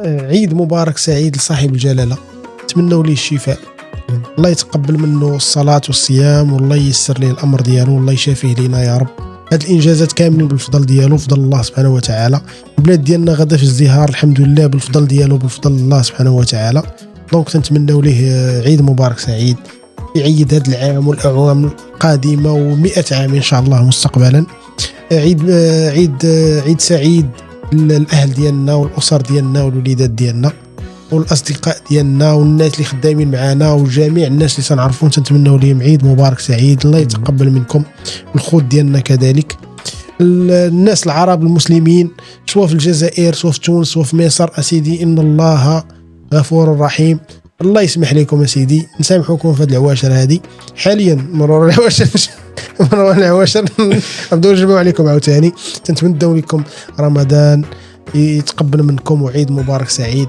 عيد مبارك سعيد لصاحب الجلالة، نتمنوا ليه الشفاء، الله يتقبل منه الصلاة والصيام، والله ييسر ليه الأمر ديالو، والله يشافيه لينا يا رب. هاد الإنجازات كاملين بالفضل ديالو، فضل الله سبحانه وتعالى. البلاد ديالنا غدا في ازدهار الحمد لله بالفضل ديالو، بالفضل الله سبحانه وتعالى. دونك تنتمنوا ليه عيد مبارك سعيد، يعيد هذا العام والأعوام القادمة و100 عام إن شاء الله مستقبلا. عيد سعيد للأهل ديالنا والأسر ديالنا والوليدات ديالنا والأصدقاء ديالنا والناس اللي خدامين معنا وجميع الناس اللي سنعرفون، تنتمنوا لهم عيد مبارك سعيد، الله يتقبل منكم، الخوت ديالنا كذلك. الناس العرب المسلمين سواء في الجزائر سواء في تونس سواء في مصر، أسيدي إن الله غفور رحيم، الله يسمح لكم أسيدي، نسامحكم في هذه العواشر هذه حاليا. مرور العواشر نبداو نجمعوا عليكم عاوتاني. تنتمنوا لكم رمضان يتقبل منكم وعيد مبارك سعيد.